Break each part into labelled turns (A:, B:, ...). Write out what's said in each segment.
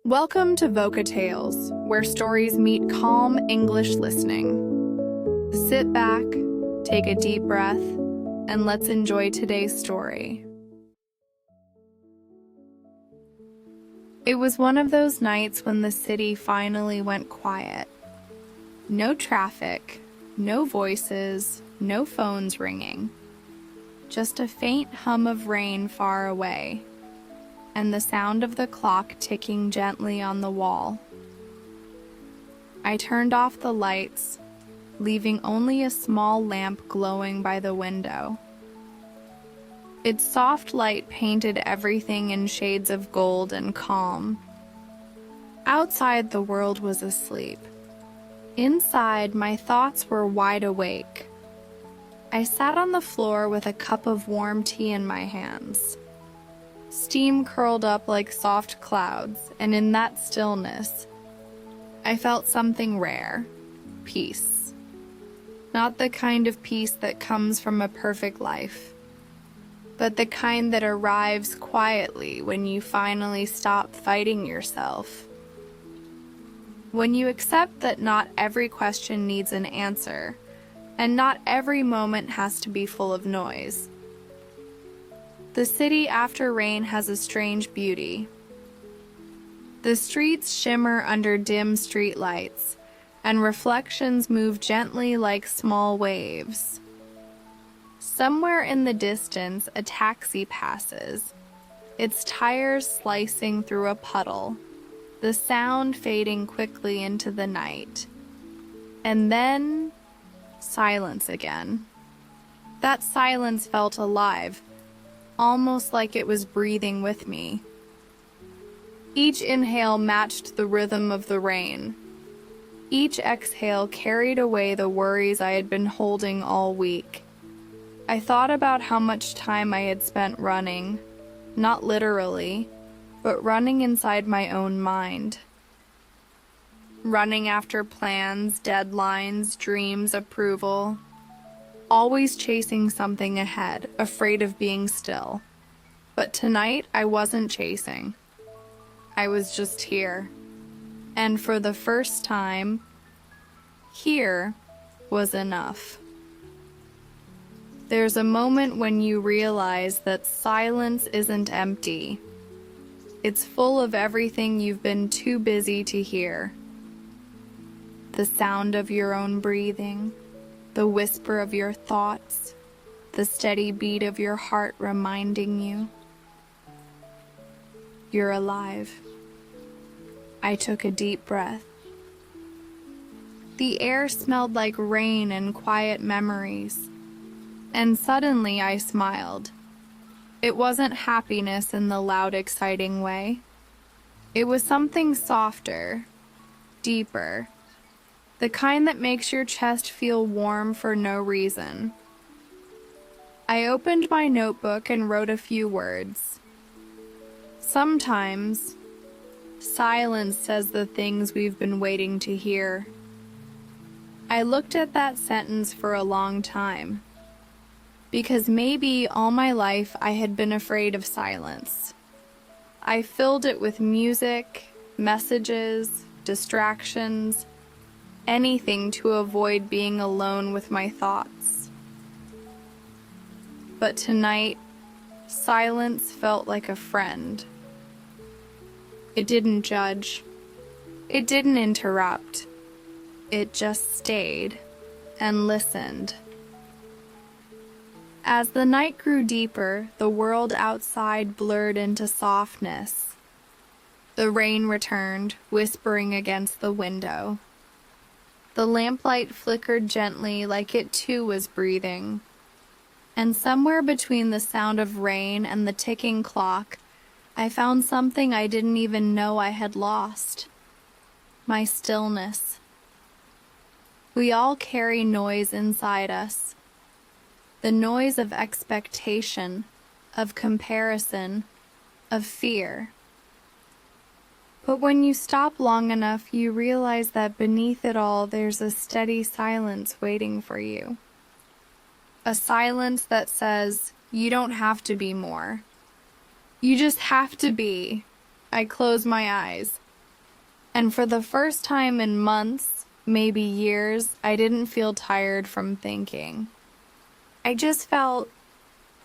A: Welcome to VocaTales, where stories meet calm English listening. Sit back, take a deep breath, and let's enjoy today's story. It was one of those nights when the city finally went quiet. No traffic, no voices, no phones ringing. Just a faint hum of rain far away, and the sound of the clock ticking gently on the wall. I turned off the lights, leaving only a small lamp glowing by the window. Its soft light painted everything in shades of gold and calm. Outside, the world was asleep. Inside, my thoughts were wide awake. I sat on the floor with a cup of warm tea in my hands. Steam curled up like soft clouds, and in that stillness, I felt something rare: peace. Not the kind of peace that comes from a perfect life, but the kind that arrives quietly when you finally stop fighting yourself. When you accept that not every question needs an answer, and not every moment has to be full of noise. The city after rain has a strange beauty. The streets shimmer under dim streetlights, and reflections move gently like small waves. Somewhere in the distance, a taxi passes, its tires slicing through a puddle, the sound fading quickly into the night. And then, silence again. That silence felt alive, almost like it was breathing with me. Each inhale matched the rhythm of the rain. Each exhale carried away the worries I had been holding all week. I thought about how much time I had spent running, not literally, but running inside my own mind. Running after plans, deadlines, dreams, approval. Always chasing something ahead, afraid of being still. But tonight, I wasn't chasing. I was just here. And for the first time, here was enough. There's a moment when you realize that silence isn't empty. It's full of everything you've been too busy to hear. The sound of your own breathing, the whisper of your thoughts, the steady beat of your heart reminding you you're alive. I took a deep breath. The air smelled like rain and quiet memories, and suddenly I smiled. It wasn't happiness in the loud, exciting way. It was something softer, deeper. The kind that makes your chest feel warm for no reason. I opened my notebook and wrote a few words. Sometimes, silence says the things we've been waiting to hear. I looked at that sentence for a long time, because maybe all my life I had been afraid of silence. I filled it with music, messages, distractions, anything to avoid being alone with my thoughts. But tonight, silence felt like a friend. It didn't judge. It didn't interrupt. It just stayed and listened. As the night grew deeper, the world outside blurred into softness. The rain returned, whispering against the window. The lamplight flickered gently like it too was breathing. And somewhere between the sound of rain and the ticking clock, I found something I didn't even know I had lost. My stillness. We all carry noise inside us. The noise of expectation, of comparison, of fear. But when you stop long enough, you realize that beneath it all, there's a steady silence waiting for you. A silence that says, you don't have to be more. You just have to be. I close my eyes. And for the first time in months, maybe years, I didn't feel tired from thinking. I just felt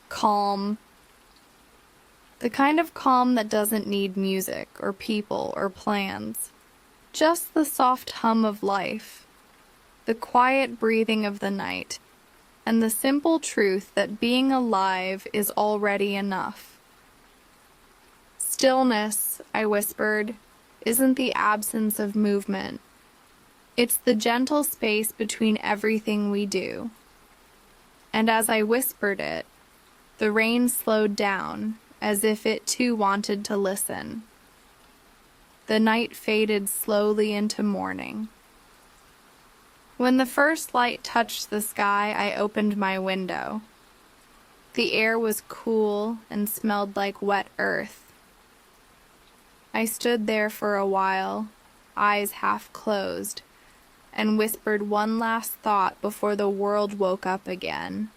A: calm. The kind of calm that doesn't need music or people or plans. Just the soft hum of life, the quiet breathing of the night, and the simple truth that being alive is already enough. Stillness, I whispered, isn't the absence of movement. It's the gentle space between everything we do. And as I whispered it, the rain slowed down, as if it too wanted to listen. The night faded slowly into morning. When the first light touched the sky, I opened my window. The air was cool and smelled like wet earth. I stood there for a while, eyes half closed, and whispered one last thought before the world woke up again.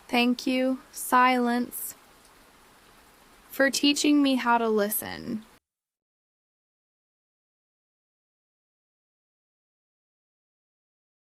A: Thank you, silence, for teaching me how to listen,